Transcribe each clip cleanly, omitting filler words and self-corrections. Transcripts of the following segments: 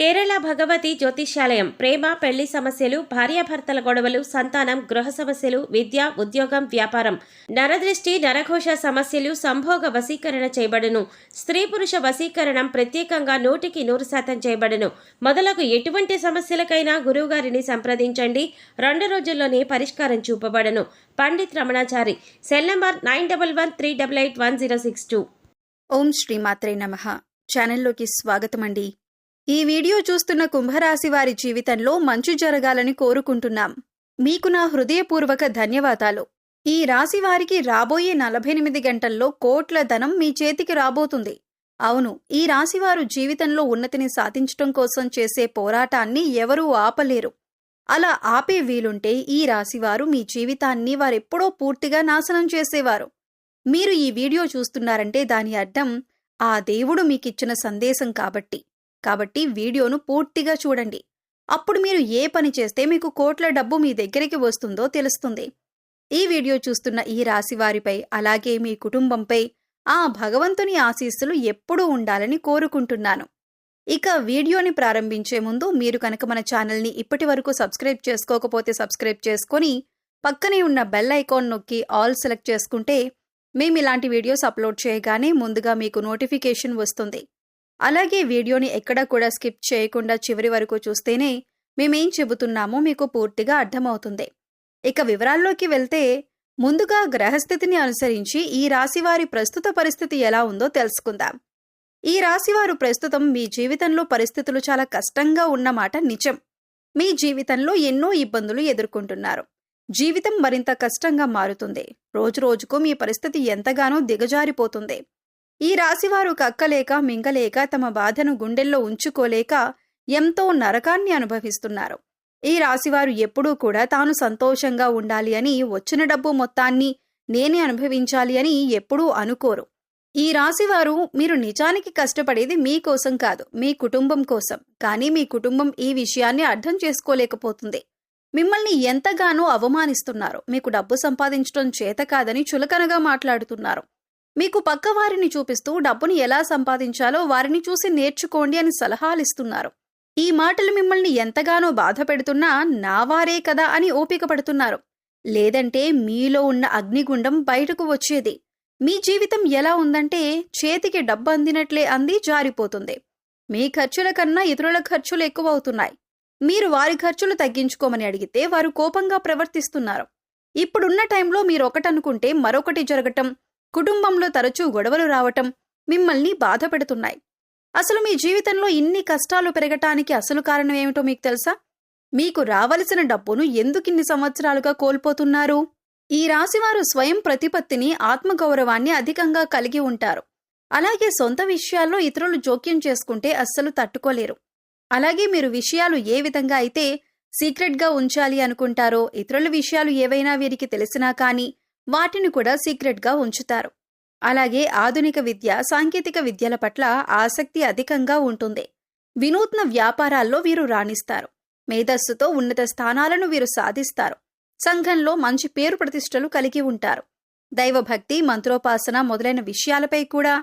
కేరళ భగవతి జ్యోతిష్యాలయం ప్రేమ పెళ్లి సమస్యలు, భార్యాభర్తల గొడవలు, సంతానం, గృహ సమస్యలు, విద్య, ఉద్యోగం, వ్యాపారం, నరదృష్టి, నరఘోష సమస్యలు, సంభోగ వశీకరణ చేయబడును. స్త్రీ పురుష వశీకరణం ప్రత్యేకంగా 100% చేయబడును. మొదలగు ఎటువంటి సమస్యలకైనా గురువుగారిని సంప్రదించండి. 2 రోజుల్లోనే పరిష్కారం చూపబడను. పండిత్ రమణాచారి. Cell number 9113881062. ఓం శ్రీమాత్రే నమః. ఛానల్లోకి స్వాగతమండి. ఈ వీడియో చూస్తున్న కుంభరాశి వారి జీవితంలో మంచి జరగాలని కోరుకుంటున్నాం. మీకు నా హృదయపూర్వక ధన్యవాదాలు. ఈ రాశి వారికి రాబోయే 48 గంటల్లో కోట్ల ధనం మీ చేతికి రాబోతుంది. అవును, ఈ రాశివారు జీవితంలో ఉన్నతిని సాధించటం కోసం చేసే పోరాటాన్ని ఎవరూ ఆపలేరు. అలా ఆపే వీలుంటే ఈ రాశివారు మీ జీవితాన్ని వారెప్పుడో పూర్తిగా నాశనం చేసేవారు. మీరు ఈ వీడియో చూస్తున్నారంటే దాని అర్థం ఆ దేవుడు మీకిచ్చిన సందేశం కాబట్టి వీడియోను పూర్తిగా చూడండి. అప్పుడు మీరు ఏ పని చేస్తే మీకు కోట్ల డబ్బు మీ దగ్గరికి వస్తుందో తెలుస్తుంది. ఈ వీడియో చూస్తున్న ఈ రాశి వారిపై, అలాగే మీ కుటుంబంపై ఆ భగవంతుని ఆశీస్సులు ఎప్పుడూ ఉండాలని కోరుకుంటున్నాను. ఇక వీడియోని ప్రారంభించే ముందు మీరు కనుక మన ఛానల్ని ఇప్పటి వరకు సబ్స్క్రైబ్ చేసుకోకపోతే సబ్స్క్రైబ్ చేసుకొని పక్కనే ఉన్న బెల్ ఐకాన్ నొక్కి ఆల్ సెలెక్ట్ చేసుకుంటే మేము ఇలాంటి వీడియోస్ అప్లోడ్ చేయగానే ముందుగా మీకు నోటిఫికేషన్ వస్తుంది. అలాగే వీడియోని ఎక్కడా కూడా స్కిప్ చేయకుండా చివరి వరకు చూస్తేనే మేమేం చెబుతున్నామో మీకు పూర్తిగా అర్థమవుతుంది. ఇక వివరాల్లోకి వెళ్తే ముందుగా గ్రహస్థితిని అనుసరించి ఈ రాశివారి ప్రస్తుత పరిస్థితి ఎలా ఉందో తెలుసుకుందాం. ఈ రాశివారు ప్రస్తుతం మీ జీవితంలో పరిస్థితులు చాలా కష్టంగా ఉన్నమాట నిజం. మీ జీవితంలో ఎన్నో ఇబ్బందులు ఎదుర్కొంటున్నారు. జీవితం మరింత కష్టంగా మారుతుంది. రోజురోజుకు మీ పరిస్థితి ఎంతగానో దిగజారిపోతుంది. ఈ రాశివారు కక్కలేక మింగలేక తమ బాధను గుండెల్లో ఉంచుకోలేక ఎంతో నరకాన్ని అనుభవిస్తున్నారు. ఈ రాశివారు ఎప్పుడూ కూడా తాను సంతోషంగా ఉండాలి అని, వచ్చిన డబ్బు మొత్తాన్ని నేనే అనుభవించాలి అని ఎప్పుడూ అనుకోరు. ఈ రాశివారు మీరు నిజానికి కష్టపడేది మీకోసం కాదు, మీ కుటుంబం కోసం. కానీ మీ కుటుంబం ఈ విషయాన్ని అర్థం చేసుకోలేకపోతుంది. మిమ్మల్ని ఎంతగానో అవమానిస్తున్నారు. మీకు డబ్బు సంపాదించడం చేత కాదని చులకనగా మాట్లాడుతున్నారు. మీకు పక్కవారిని చూపిస్తూ డబ్బుని ఎలా సంపాదించాలో వారిని చూసి నేర్చుకోండి అని సలహాలిస్తున్నారు. ఈ మాటలు మిమ్మల్ని ఎంతగానో బాధ పెడుతున్నా నావారే కదా అని ఓపిక పడుతున్నారు. లేదంటే మీలో ఉన్న అగ్నిగుండం బయటకు వచ్చేది. మీ జీవితం ఎలా ఉందంటే చేతికి డబ్బు అందినట్లే అంది జారిపోతుంది. మీ ఖర్చుల కన్నా ఇతరుల ఖర్చులు ఎక్కువవుతున్నాయి. మీరు వారి ఖర్చులు తగ్గించుకోమని అడిగితే వారు కోపంగా ప్రవర్తిస్తున్నారు. ఇప్పుడున్న టైంలో మీరొకటనుకుంటే మరొకటి జరగటం, కుటుంబంలో తరచూ గొడవలు రావటం మిమ్మల్ని బాధ పెడుతున్నాయి. అసలు మీ జీవితంలో ఇన్ని కష్టాలు పెరగటానికి అసలు కారణం ఏమిటో మీకు తెలుసా? మీకు రావలసిన డబ్బును ఎందుకిన్ని సంవత్సరాలుగా కోల్పోతున్నారు? ఈ రాశివారు స్వయం ప్రతిపత్తిని, ఆత్మగౌరవాన్ని అధికంగా కలిగి ఉంటారు. అలాగే సొంత విషయాల్లో ఇతరులు జోక్యం చేసుకుంటే అస్సలు తట్టుకోలేరు. అలాగే మీరు విషయాలు ఏ విధంగా అయితే సీక్రెట్గా ఉంచాలి అనుకుంటారో, ఇతరుల విషయాలు ఏవైనా వీరికి తెలిసినా కానీ వాటిని కూడా సీక్రెట్గా ఉంచుతారు. అలాగే ఆధునిక విద్య, సాంకేతిక విద్యల పట్ల ఆసక్తి అధికంగా ఉంటుంది. వినూత్న వ్యాపారాల్లో వీరు రాణిస్తారు. మేధస్సుతో ఉన్నత స్థానాలను వీరు సాధిస్తారు. సంఘంలో మంచి పేరు ప్రతిష్టలు కలిగి ఉంటారు. దైవభక్తి, మంత్రోపాసన మొదలైన విషయాలపై కూడా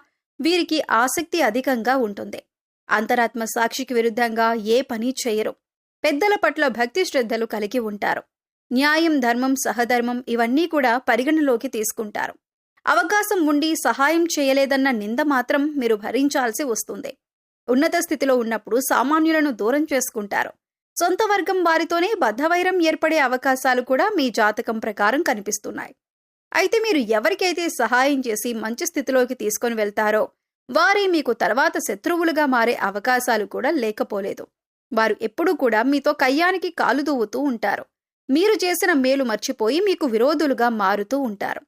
వీరికి ఆసక్తి అధికంగా ఉంటుంది. అంతరాత్మ సాక్షికి విరుద్ధంగా ఏ పని చేయరు. పెద్దల పట్ల భక్తి శ్రద్ధలు కలిగి ఉంటారు. న్యాయం, ధర్మం, సహధర్మం ఇవన్నీ కూడా పరిగణలోకి తీసుకుంటారు. అవకాశం ఉండి సహాయం చేయలేదన్న నింద మాత్రం మీరు భరించాల్సి వస్తుంది. ఉన్నత స్థితిలో ఉన్నప్పుడు సామాన్యులను దూరం చేసుకుంటారు. సొంత వర్గం వారితోనే బద్ధవైరం ఏర్పడే అవకాశాలు కూడా మీ జాతకం ప్రకారం కనిపిస్తున్నాయి. అయితే మీరు ఎవరికైతే సహాయం చేసి మంచి స్థితిలోకి తీసుకొని వెళ్తారో వారే మీకు తర్వాత శత్రువులుగా మారే అవకాశాలు కూడా లేకపోలేదు. వారు ఎప్పుడూ కూడా మీతో కయ్యానికి కాలు దూవుతూ ఉంటారు. మీరు చేసిన మేలు మర్చిపోయి మీకు విరోధులుగా మారుతూ ఉంటారు.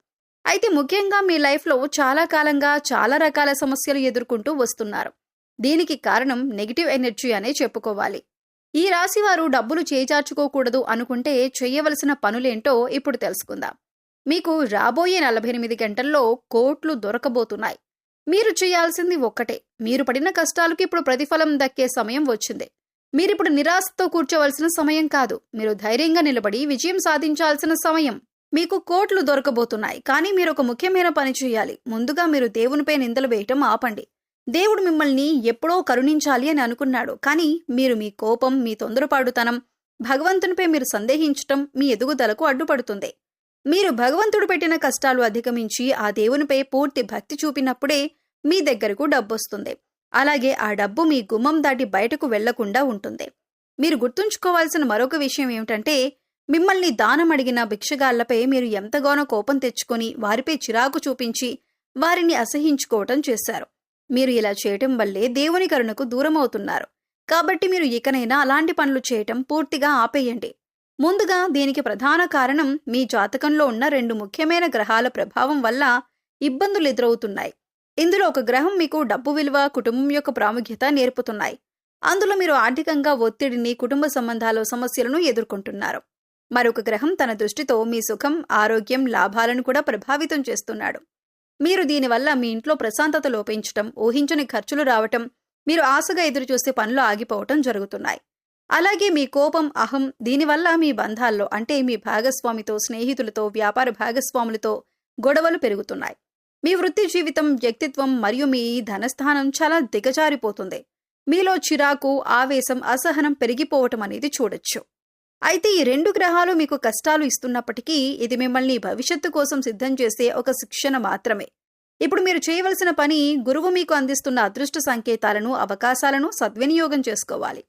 అయితే ముఖ్యంగా మీ లైఫ్లో చాలా కాలంగా చాలా రకాల సమస్యలు ఎదుర్కొంటూ వస్తున్నారు. దీనికి కారణం నెగిటివ్ ఎనర్జీ అనే చెప్పుకోవాలి. ఈ రాశివారు డబ్బులు చేజార్చుకోకూడదు అనుకుంటే చేయవలసిన పనులేంటో ఇప్పుడు తెలుసుకుందాం. మీకు రాబోయే 48 గంటల్లో కోట్లు దొరకబోతున్నాయి. మీరు చేయాల్సింది ఒక్కటే. మీరు పడిన కష్టాలకు ఇప్పుడు ప్రతిఫలం దక్కే సమయం వచ్చింది. మీరిప్పుడు నిరాశతో కూర్చోవలసిన సమయం కాదు. మీరు ధైర్యంగా నిలబడి విజయం సాధించాల్సిన సమయం. మీకు కోట్లు దొరకబోతున్నాయి. కానీ మీరు ఒక ముఖ్యమైన పని చేయాలి. ముందుగా మీరు దేవునిపై నిందలు వేయటం ఆపండి. దేవుడు మిమ్మల్ని ఎప్పుడో కరుణించాలి అని అనుకున్నాడు. కానీ మీరు మీ కోపం, మీ తొందరపాటుతనం, భగవంతునిపై మీరు సందేహించటం మీ ఎదుగుదలకు అడ్డుపడుతుంది. మీరు భగవంతుడు పెట్టిన కష్టాలు అధిగమించి ఆ దేవునిపై పూర్తి భక్తి చూపినప్పుడే మీ దగ్గరకు డబ్బొస్తుంది. అలాగే ఆ డబ్బు మీ గుమ్మం దాటి బయటకు వెళ్లకుండా ఉంటుంది. మీరు గుర్తుంచుకోవాల్సిన మరొక విషయం ఏమిటంటే, మిమ్మల్ని దానం అడిగిన భిక్షగాళ్లపై మీరు ఎంతగానో కోపం తెచ్చుకొని వారిపై చిరాకు చూపించి వారిని అసహించుకోవటం చేశారు. మీరు ఇలా చేయటం వల్లే దేవుని కరుణకు దూరమవుతున్నారు. కాబట్టి మీరు ఇకనైనా అలాంటి పనులు చేయటం పూర్తిగా ఆపేయండి. ముందుగా దీనికి ప్రధాన కారణం మీ జాతకంలో ఉన్న 2 ముఖ్యమైన గ్రహాల ప్రభావం వల్ల ఇబ్బందులు ఎదురవుతున్నాయి. ఇందులో ఒక గ్రహం మీకు డబ్బు విలువ, కుటుంబం యొక్క ప్రాముఖ్యత నేర్పుతున్నాయి. అందులో మీరు ఆర్థికంగా ఒత్తిడిని, కుటుంబ సంబంధాల సమస్యలను ఎదుర్కొంటున్నారు. మరొక గ్రహం తన దృష్టితో మీ సుఖం, ఆరోగ్యం, లాభాలను కూడా ప్రభావితం చేస్తున్నాడు. మీరు దీనివల్ల మీ ఇంట్లో ప్రశాంతత లోపించటం, ఊహించని ఖర్చులు రావటం, మీరు ఆశగా ఎదురుచూసే పనులు ఆగిపోవటం జరుగుతున్నాయి. అలాగే మీ కోపం, అహం, దీనివల్ల మీ బంధాల్లో అంటే మీ భాగస్వామితో, స్నేహితులతో, వ్యాపార భాగస్వాములతో గొడవలు పెరుగుతున్నాయి. మీ వృత్తి జీవితం, వ్యక్తిత్వం మరియు మీ ధనస్థానం చాలా దిగజారిపోతుంది. మీలో చిరాకు, ఆవేశం, అసహనం పెరిగిపోవటం అనేది చూడొచ్చు. అయితే ఈ 2 గ్రహాలు మీకు కష్టాలు ఇస్తున్నప్పటికీ ఇది మిమ్మల్ని భవిష్యత్తు కోసం సిద్ధం చేసే ఒక శిక్షణ మాత్రమే. ఇప్పుడు మీరు చేయవలసిన పని గురువు మీకు అందిస్తున్న అదృష్ట సంకేతాలను, అవకాశాలను సద్వినియోగం చేసుకోవాలి.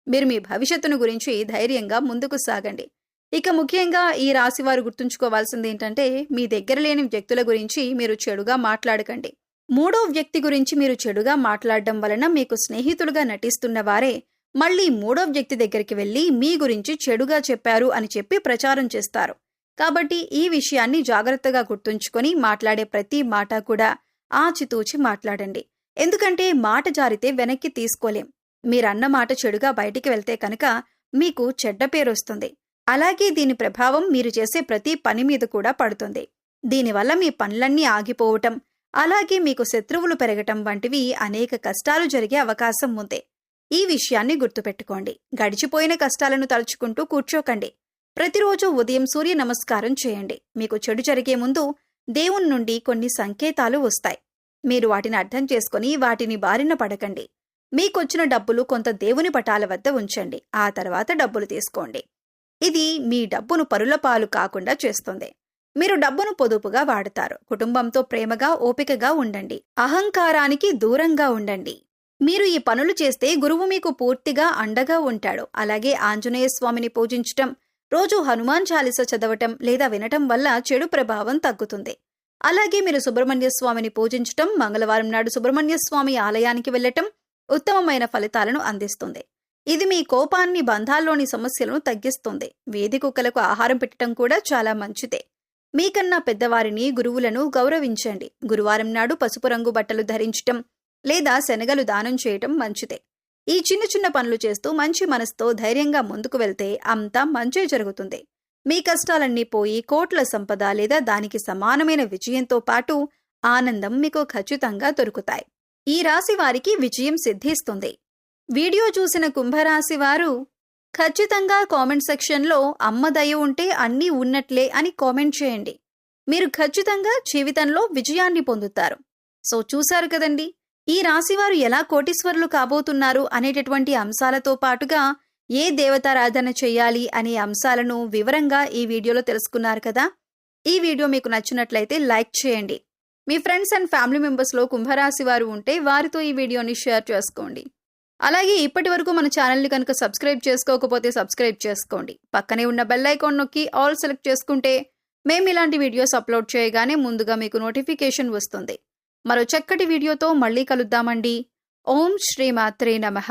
మీరు మీ భవిష్యత్తును గురించి ధైర్యంగా ముందుకు సాగండి. ఇక ముఖ్యంగా ఈ రాశివారు గుర్తుంచుకోవాల్సింది ఏంటంటే, మీ దగ్గర లేని వ్యక్తుల గురించి మీరు చెడుగా మాట్లాడకండి. 3వ వ్యక్తి గురించి మీరు చెడుగా మాట్లాడడం వలన మీకు స్నేహితులుగా నటిస్తున్న వారే మళ్ళీ 3వ వ్యక్తి దగ్గరికి వెళ్లి మీ గురించి చెడుగా చెప్పారు అని చెప్పి ప్రచారం చేస్తారు. కాబట్టి ఈ విషయాన్ని జాగ్రత్తగా గుర్తుంచుకొని మాట్లాడే ప్రతి మాట కూడా ఆచితూచి మాట్లాడండి. ఎందుకంటే మాట జారితే వెనక్కి తీసుకోలేం. మీరన్న మాట చెడుగా బయటికి వెళ్తే కనుక మీకు చెడ్డ పేరొస్తుంది. అలాగే దీని ప్రభావం మీరు చేసే ప్రతి పని మీద కూడా పడుతుంది. దీనివల్ల మీ పనులన్నీ ఆగిపోవటం, అలాగే మీకు శత్రువులు పెరగటం వంటివి అనేక కష్టాలు జరిగే అవకాశం ఉంది. ఈ విషయాన్ని గుర్తుపెట్టుకోండి. గడిచిపోయిన కష్టాలను తలుచుకుంటూ కూర్చోకండి. ప్రతిరోజు ఉదయం సూర్య నమస్కారం చేయండి. మీకు చెడు జరిగే ముందు దేవుని నుండి కొన్ని సంకేతాలు వస్తాయి. మీరు వాటిని అర్థం చేసుకుని వాటిని బారిన పడకండి. మీకొచ్చిన డబ్బులు కొంత దేవుని పటాల వద్ద ఉంచండి. ఆ తర్వాత డబ్బులు తీసుకోండి. ఇది మీ డబ్బును పరుల పాలు కాకుండా చేస్తుంది. మీరు డబ్బును పొదుపుగా వాడతారు. కుటుంబంతో ప్రేమగా, ఓపికగా ఉండండి. అహంకారానికి దూరంగా ఉండండి. మీరు ఈ పనులు చేస్తే గురువు మీకు పూర్తిగా అండగా ఉంటాడు. అలాగే ఆంజనేయ స్వామిని పూజించటం, రోజు హనుమాన్ చాలీస చదవటం లేదా వినటం వల్ల చెడు ప్రభావం తగ్గుతుంది. అలాగే మీరు సుబ్రహ్మణ్య స్వామిని పూజించటం, మంగళవారం నాడు సుబ్రహ్మణ్య స్వామి ఆలయానికి వెళ్లటం ఉత్తమమైన ఫలితాలను అందిస్తుంది. ఇది మీ కోపాన్ని, బంధాల్లోని సమస్యలను తగ్గిస్తుంది. వీధి కుక్కలకు ఆహారం పెట్టడం కూడా చాలా మంచిదే. మీకన్నా పెద్దవారిని, గురువులను గౌరవించండి. గురువారం నాడు పసుపు రంగు బట్టలు ధరించటం లేదా శనగలు దానం చేయటం మంచిదే. ఈ చిన్న చిన్న పనులు చేస్తూ మంచి మనసుతో ధైర్యంగా ముందుకు వెళ్తే అంతా మంచే జరుగుతుంది. మీ కష్టాలన్నీ పోయి కోట్ల సంపద లేదా దానికి సమానమైన విజయంతో పాటు ఆనందం మీకు ఖచ్చితంగా దొరుకుతాయి. ఈ రాశి వారికి విజయం సిద్ధిస్తుంది. వీడియో చూసిన కుంభరాశి వారు ఖచ్చితంగా కామెంట్ సెక్షన్లో అమ్మ దయ ఉంటే అన్నీ ఉన్నట్లే అని కామెంట్ చేయండి. మీరు ఖచ్చితంగా జీవితంలో విజయాన్ని పొందుతారు. సో చూశారు కదండి, ఈ రాశివారు ఎలా కోటీశ్వరులు కాబోతున్నారు అనేటటువంటి అంశాలతో పాటుగా ఏ దేవతారాధన చెయ్యాలి అనే అంశాలను వివరంగా ఈ వీడియోలో తెలుసుకున్నారు కదా. ఈ వీడియో మీకు నచ్చినట్లయితే లైక్ చేయండి. మీ ఫ్రెండ్స్ అండ్ ఫ్యామిలీ మెంబర్స్లో కుంభరాశి వారు ఉంటే వారితో ఈ వీడియోని షేర్ చేసుకోండి. అలాగే ఇప్పటి వరకు మన ఛానల్ని కనుక సబ్స్క్రైబ్ చేసుకోకపోతే సబ్స్క్రైబ్ చేసుకోండి. పక్కనే ఉన్న బెల్ ఐకాన్ నొక్కి ఆల్ సెలెక్ట్ చేసుకుంటే మేము ఇలాంటి వీడియోస్ అప్లోడ్ చేయగానే ముందుగా మీకు నోటిఫికేషన్ వస్తుంది. మరో చక్కటి వీడియోతో మళ్ళీ కలుద్దామండి. ఓం శ్రీ మాత్రే నమః.